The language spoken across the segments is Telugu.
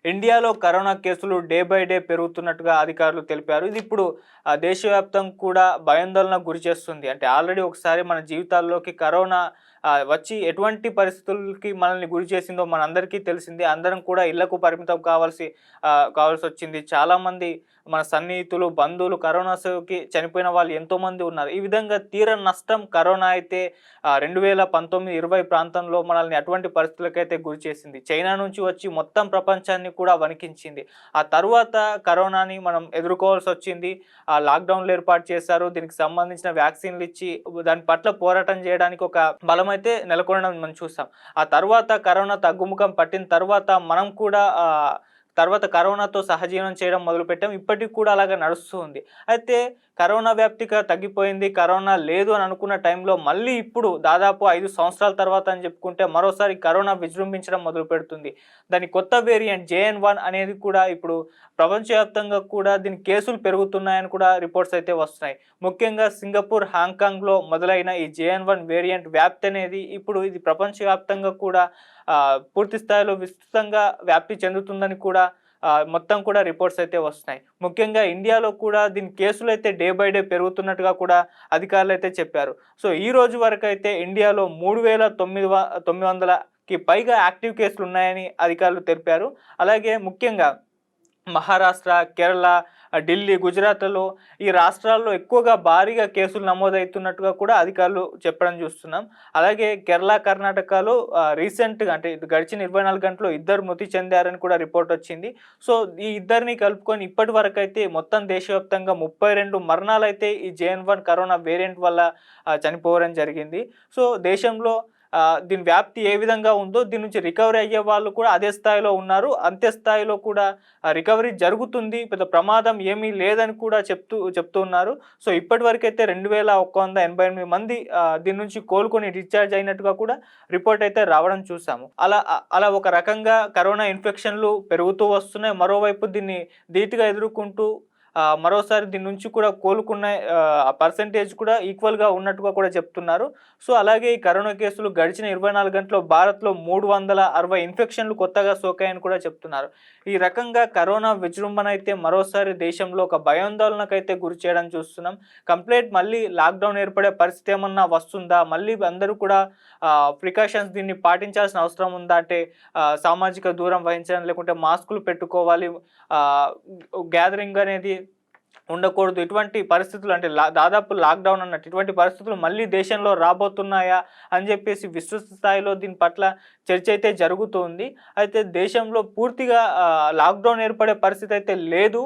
ఇండియాలో కరోనా కేసులు డే బై డే పెరుగుతున్నట్టుగా అధికారులు తెలిపారు. ఇది ఇప్పుడు దేశవ్యాప్తంగా కూడా భయాందోళనకు గురిచేస్తుంది. అంటే ఆల్రెడీ ఒకసారి మన జీవితాల్లోకి కరోనా వచ్చి ఎటువంటి పరిస్థితులకి మనల్ని గురి చేసిందో మనందరికీ తెలిసిందే. అందరం కూడా ఇళ్లకు పరిమితం కావాల్సొచ్చింది. చాలామంది మన సన్నిహితులు, బంధువులు కరోనా సోకి చనిపోయిన వాళ్ళు ఎంతోమంది ఉన్నారు. ఈ విధంగా తీరని నష్టం కరోనా అయితే 2019, 20 ప్రాంతంలో మనల్ని అటువంటి పరిస్థితులకైతే గురిచేసింది. చైనా నుంచి వచ్చి మొత్తం ప్రపంచాన్ని కూడా వణికించింది. ఆ తరువాత కరోనాని మనం ఎదుర్కోవాల్సొచ్చింది. లాక్‌డౌన్‌లు ఏర్పాటు చేశారు. దీనికి సంబంధించిన వ్యాక్సిన్‌లు ఇచ్చి దాని పట్ల పోరాటం చేయడానికి ఒక బలమైతే నెలకొనడం మనం చూసాం. ఆ తర్వాత కరోనా తగ్గుముఖం పట్టిన తర్వాత మనం కూడా తర్వాత కరోనాతో సహజీవనం చేయడం మొదలుపెట్టాం. ఇప్పటికి కూడా అలాగే నడుస్తూ ఉంది. అయితే కరోనా వ్యాప్తిగా తగ్గిపోయింది. కరోనా లేదు అని అనుకున్న టైంలో మళ్ళీ ఇప్పుడు దాదాపు 5 సంవత్సరాల తర్వాత అని చెప్పుకుంటే మరోసారి కరోనా విజృంభించడం మొదలుపెడుతుంది. దాని కొత్త వేరియంట్ JN.1 అనేది కూడా ఇప్పుడు ప్రపంచవ్యాప్తంగా కూడా దీని కేసులు పెరుగుతున్నాయని కూడా రిపోర్ట్స్ అయితే వస్తున్నాయి. ముఖ్యంగా సింగపూర్, హాంకాంగ్‌లో మొదలైన ఈ JN.1 వేరియంట్ వ్యాప్తి అనేది ఇప్పుడు ఇది ప్రపంచవ్యాప్తంగా కూడా పూర్తి స్థాయిలో విస్తృతంగా వ్యాప్తి చెందుతుందని కూడా మొత్తం కూడా రిపోర్ట్స్ అయితే వస్తున్నాయి. ముఖ్యంగా ఇండియాలో కూడా దీని కేసులైతే డే బై డే పెరుగుతున్నట్టుగా కూడా అధికారులైతే చెప్పారు. సో ఈ రోజు వరకైతే ఇండియాలో 3900కి పైగా యాక్టివ్ కేసులు ఉన్నాయని అధికారులు తెలిపారు. అలాగే ముఖ్యంగా మహారాష్ట్ర, కేరళ, ఢిల్లీ, గుజరాత్‌లలో ఈ రాష్ట్రాల్లో ఎక్కువగా భారీగా కేసులు నమోదవుతున్నట్టుగా కూడా అధికారులు చెప్పడం చూస్తున్నాం. అలాగే కేరళ, కర్ణాటకలో రీసెంట్‌గా అంటే గడిచిన 24 గంటల్లో ఇద్దరు మృతి చెందారని కూడా రిపోర్ట్ వచ్చింది. సో ఈ ఇద్దరిని కలుపుకొని ఇప్పటి వరకైతే మొత్తం దేశవ్యాప్తంగా 32 మరణాలైతే ఈ JN.1 కరోనా వేరియంట్ వల్ల చనిపోవడం జరిగింది. సో దేశంలో దీని వ్యాప్తి ఏ విధంగా ఉందో దీని నుంచి రికవరీ అయ్యే వాళ్ళు కూడా అదే స్థాయిలో ఉన్నారు. అంతే స్థాయిలో కూడా రికవరీ జరుగుతుంది. పెద్ద ప్రమాదం ఏమీ లేదని కూడా చెప్తూ ఉన్నారు. సో ఇప్పటివరకైతే 2188 మంది దీని నుంచి కోలుకొని డిశ్చార్జ్ అయినట్టుగా కూడా రిపోర్ట్ అయితే రావడం చూసాము. అలా ఒక రకంగా కరోనా ఇన్ఫెక్షన్లు పెరుగుతూ వస్తున్నాయి. మరోవైపు దీన్ని ధీటుగా ఎదుర్కొంటూ మరోసారి దీని నుంచి కూడా కోలుకున్న పర్సెంటేజ్ కూడా ఈక్వల్‌గా ఉన్నట్టుగా కూడా చెప్తున్నారు. సో అలాగే ఈ కరోనా కేసులు గడిచిన 24 గంటల్లో భారత్‌లో 360 ఇన్ఫెక్షన్లు కొత్తగా సోకాయని కూడా చెప్తున్నారు. ఈ రకంగా కరోనా విజృంభణ అయితే మరోసారి దేశంలో ఒక భయాందోళనకైతే గురి చేయడం చూస్తున్నాం. కంప్లీట్ మళ్ళీ లాక్‌డౌన్ ఏర్పడే పరిస్థితి ఏమన్నా వస్తుందా? మళ్ళీ అందరూ కూడా ప్రికాషన్స్ దీన్ని పాటించాల్సిన అవసరం ఉందా? అంటే సామాజిక దూరం వహించడం, లేకుంటే మాస్కులు పెట్టుకోవాలి, గ్యాదరింగ్ అనేది ఉండకూడదు. ఇటువంటి పరిస్థితులు అంటే దాదాపు లాక్‌డౌన్ అన్నట్టు ఇటువంటి పరిస్థితులు మళ్ళీ దేశంలో రాబోతున్నాయా అని చెప్పేసి విస్తృత స్థాయిలో దీని పట్ల చర్చ అయితే జరుగుతుంది. అయితే దేశంలో పూర్తిగా లాక్‌డౌన్ ఏర్పడే పరిస్థితి అయితే లేదు.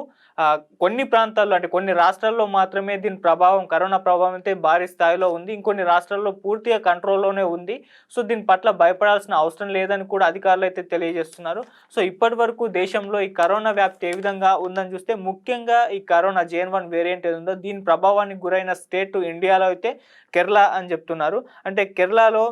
కొన్ని ప్రాంతాల్లో అంటే కొన్ని రాష్ట్రాల్లో మాత్రమే దీని ప్రభావం, కరోనా ప్రభావం అయితే భారీ స్థాయిలో ఉంది. ఇంకొన్ని రాష్ట్రాల్లో పూర్తిగా కంట్రోల్‌లోనే ఉంది. సో దీని పట్ల భయపడాల్సిన అవసరం లేదని కూడా అధికారులు అయితే తెలియజేస్తున్నారు. సో ఇప్పటివరకు దేశంలో ఈ కరోనా వ్యాప్తి ఏ విధంగా ఉందని చూస్తే ముఖ్యంగా ఈ కరోనా JN.1 వేరియంట్ ఏది ఉందో దీని ప్రభావానికి గురైన స్టేట్ ఇండియాలో అయితే కేరళ అని చెప్తున్నారు. అంటే కేరళలో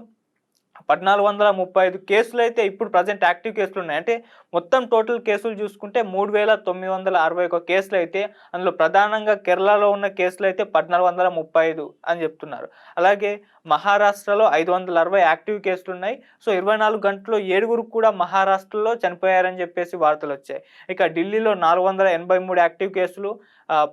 1435 కేసులైతే ఇప్పుడు ప్రజెంట్ యాక్టివ్ కేసులు ఉన్నాయి. అంటే మొత్తం టోటల్ కేసులు చూసుకుంటే 3961 కేసులైతే అందులో ప్రధానంగా కేరళలో ఉన్న కేసులైతే 1435 అని చెప్తున్నారు. అలాగే మహారాష్ట్రలో 560 యాక్టివ్ కేసులు ఉన్నాయి. సో 24 గంటల్లో 7 కూడా మహారాష్ట్రలో చనిపోయారని చెప్పేసి వార్తలు వచ్చాయి. ఇక ఢిల్లీలో 483 యాక్టివ్ కేసులు,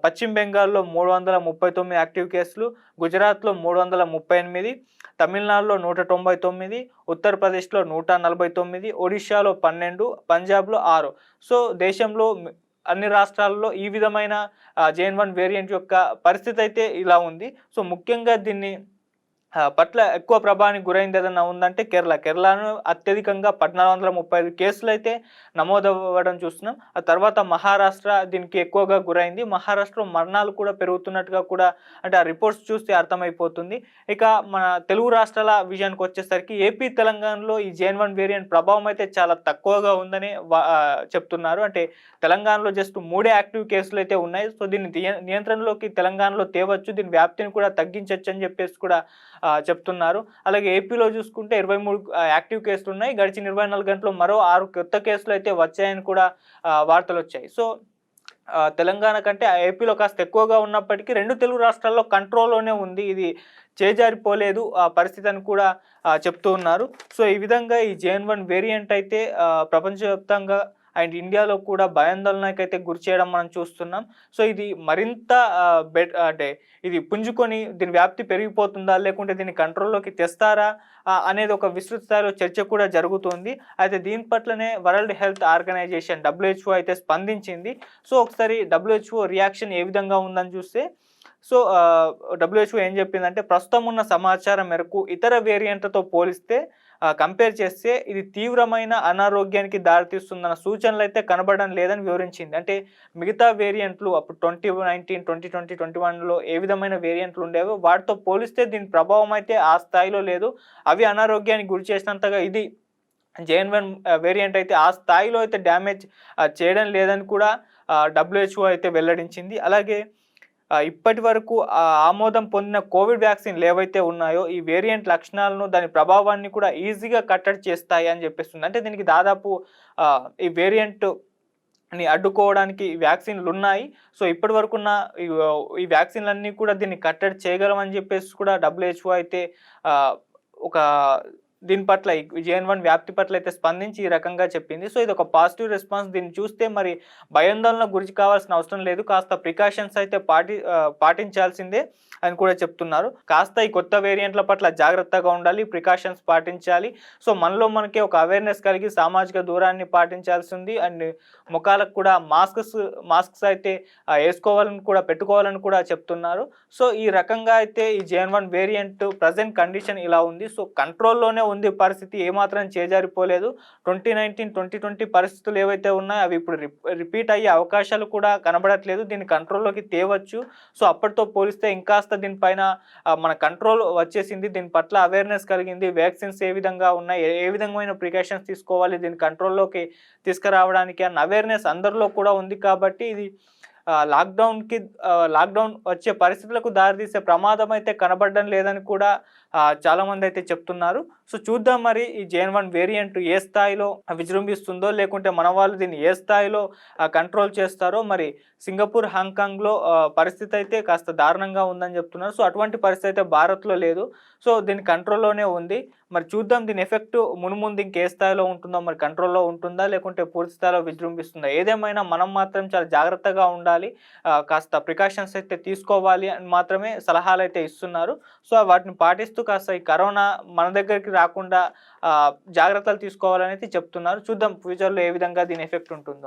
పశ్చిమ బెంగాల్లో 339 యాక్టివ్ కేసులు, గుజరాత్లో 338, తమిళనాడులో 199, ఉత్తరప్రదేశ్లో 149, ఒడిషాలో 12, పంజాబ్లో 6. సో దేశంలో అన్ని రాష్ట్రాల్లో ఈ విధమైన JN.1 వేరియంట్ యొక్క పరిస్థితి అయితే ఇలా ఉంది. సో ముఖ్యంగా దీన్ని పట్ల ఎక్కువ ప్రభావానికి గురైంది ఏదన్నా ఉందంటే కేరళను అత్యధికంగా 1435 కేసులైతే నమోదవ్వడం చూస్తున్నాం. ఆ తర్వాత మహారాష్ట్ర దీనికి ఎక్కువగా గురైంది. మహారాష్ట్రలో మరణాలు కూడా పెరుగుతున్నట్టుగా కూడా అంటే ఆ రిపోర్ట్స్ చూస్తే అర్థమైపోతుంది. ఇక మన తెలుగు రాష్ట్రాల విషయానికి వచ్చేసరికి ఏపీ, తెలంగాణలో ఈ JN.1 వేరియంట్ ప్రభావం అయితే చాలా తక్కువగా ఉందని చెప్తున్నారు. అంటే తెలంగాణలో జస్ట్ 3 యాక్టివ్ కేసులు అయితే ఉన్నాయి. సో దీన్ని నియంత్రణలోకి తెలంగాణలో తేవచ్చు, దీని వ్యాప్తిని కూడా తగ్గించవచ్చు అని చెప్పేసి కూడా చెప్తున్నారు. అలాగే ఏపీలో చూసుకుంటే 23 యాక్టివ్ కేసులు ఉన్నాయి. గడిచిన 24 గంటల్లో మరో 6 కొత్త కేసులు అయితే వచ్చాయని కూడా వార్తలు వచ్చాయి. సో తెలంగాణ కంటే ఏపీలో కాస్త ఎక్కువగా ఉన్నప్పటికీ 2 తెలుగు రాష్ట్రాల్లో కంట్రోల్లోనే ఉంది, ఇది చేజారిపోలేదు ఆ పరిస్థితి అని కూడా చెప్తూ ఉన్నారు. సో ఈ విధంగా ఈ JN.1 వేరియంట్ అయితే ప్రపంచవ్యాప్తంగా అండ్ ఇండియాలో కూడా భయాందోళనకైతే గురి చేయడం మనం చూస్తున్నాం. సో ఇది మరింత అంటే ఇది పుంజుకొని దీని వ్యాప్తి పెరిగిపోతుందా, లేకుంటే దీన్ని కంట్రోల్లోకి తెస్తారా అనేది ఒక విస్తృత స్థాయిలో చర్చ కూడా జరుగుతుంది. అయితే దీని పట్లనే వరల్డ్ హెల్త్ ఆర్గనైజేషన్ WHO అయితే స్పందించింది. సో ఒకసారి WHO రియాక్షన్ ఏ విధంగా ఉందని చూస్తే, సో WHO ఏం చెప్పిందంటే, ప్రస్తుతం ఉన్న సమాచారం మేరకు ఇతర వేరియంట్లతో పోలిస్తే కంపేర్ చేస్తే ఇది తీవ్రమైన అనారోగ్యానికి దారితీస్తుందన్న సూచనలు అయితే కనబడడం లేదని వివరించింది. అంటే మిగతా వేరియంట్లు అప్పుడు 2019, 2020, 2021లో ఏ విధమైన వేరియంట్లు ఉండేవో వాటితో పోలిస్తే దీని ప్రభావం అయితే ఆ స్థాయిలో లేదు. అవి అనారోగ్యానికి గురి చేసినంతగా ఇది JN.1 వేరియంట్ అయితే ఆ స్థాయిలో అయితే డ్యామేజ్ చేయడం లేదని కూడా WHO అయితే వెల్లడించింది. అలాగే ఇప్పటి వరకు ఆమోదం పొందిన కోవిడ్ వ్యాక్సిన్లు ఏవైతే ఉన్నాయో ఈ వేరియంట్ లక్షణాలను, దాని ప్రభావాన్ని కూడా ఈజీగా కట్టడి చేస్తాయి అని చెప్పేస్తుంది. అంటే దీనికి దాదాపు ఈ వేరియంట్ని అడ్డుకోవడానికి వ్యాక్సిన్లు ఉన్నాయి. సో ఇప్పటి వరకున్న ఈ వ్యాక్సిన్లన్నీ కూడా దీన్ని కట్టడి చేయగలమని చెప్పేసి కూడా WHO అయితే ఒక దీని పట్ల JN.1 వ్యాప్తి పట్ల అయితే స్పందించి ఈ రకంగా చెప్పింది. సో ఇది ఒక పాజిటివ్ రెస్పాన్స్. దీన్ని చూస్తే మరి భయాందోళనకు గురి కావాల్సిన అవసరం లేదు, కాస్త ప్రికాషన్స్ అయితే పాటించాల్సిందే అని కూడా చెప్తున్నారు. కాస్త ఈ కొత్త వేరియంట్ల పట్ల జాగ్రత్తగా ఉండాలి, ప్రికాషన్స్ పాటించాలి. సో మనలో మనకే ఒక అవేర్నెస్ కలిగి సామాజిక దూరాన్ని పాటించాల్సి ఉంది. అండ్ ముఖాలకు కూడా మాస్క్స్ అయితే వేసుకోవాలని కూడా, పెట్టుకోవాలని కూడా చెప్తున్నారు. సో ఈ రకంగా అయితే ఈ JN.1 వేరియంట్ ప్రజెంట్ కండిషన్ ఇలా ఉంది. సో కంట్రోల్లోనే ఉంది పరిస్థితి, ఏమాత్రం చేజారిపోలేదు. 2019, 2020 పరిస్థితులు ఏవైతే ఉన్నాయో అవి ఇప్పుడు రిపీట్ అయ్యే అవకాశాలు కూడా కనబడట్లేదు. దీన్ని కంట్రోల్లోకి తేవచ్చు. సో అప్పటితో పోలిస్తే ఇంకాస్త దీనిపైన మన కంట్రోల్ వచ్చేసింది. దీని పట్ల అవేర్నెస్ కలిగింది. వ్యాక్సిన్స్ ఏ విధంగా ఉన్నాయి, ఏ విధమైన ప్రికాషన్స్ తీసుకోవాలి దీన్ని కంట్రోల్లోకి తీసుకురావడానికి అన్న అవేర్నెస్ అందరిలో కూడా ఉంది. కాబట్టి ఇది లాక్డౌన్ వచ్చే పరిస్థితులకు దారితీసే ప్రమాదం అయితే కనబడడం లేదని కూడా చాలామంది అయితే చెప్తున్నారు. సో చూద్దాం మరి ఈ JN.1 వేరియంట్ ఏ స్థాయిలో విజృంభిస్తుందో, లేకుంటే మన వాళ్ళు దీన్ని ఏ స్థాయిలో కంట్రోల్ చేస్తారో. మరి సింగపూర్, హాంకాంగ్లో పరిస్థితి అయితే కాస్త దారుణంగా ఉందని చెప్తున్నారు. సో అటువంటి పరిస్థితి అయితే భారత్లో లేదు. సో దీని కంట్రోల్లోనే ఉంది. మరి చూద్దాం దీని ఎఫెక్ట్ మున్ముందు ఇంకే స్థాయిలో ఉంటుందో, మరి కంట్రోల్లో ఉంటుందా లేకుంటే పూర్తి స్థాయిలో విజృంభిస్తుందా. ఏదేమైనా మనం మాత్రం చాలా జాగ్రత్తగా ఉండాలి, కాస్త ప్రికాషన్స్ అయితే తీసుకోవాలి అని మాత్రమే సలహాలు అయితే ఇస్తున్నారు. సో వాటిని పాటిస్తూ కాస్త ఈ కరోనా మన దగ్గరికి రాకుండా జాగ్రత్తలు తీసుకోవాలని అయితే చెప్తున్నారు. చూద్దాం ఫ్యూచర్లో ఏ విధంగా దీని ఎఫెక్ట్ ఉంటుందో.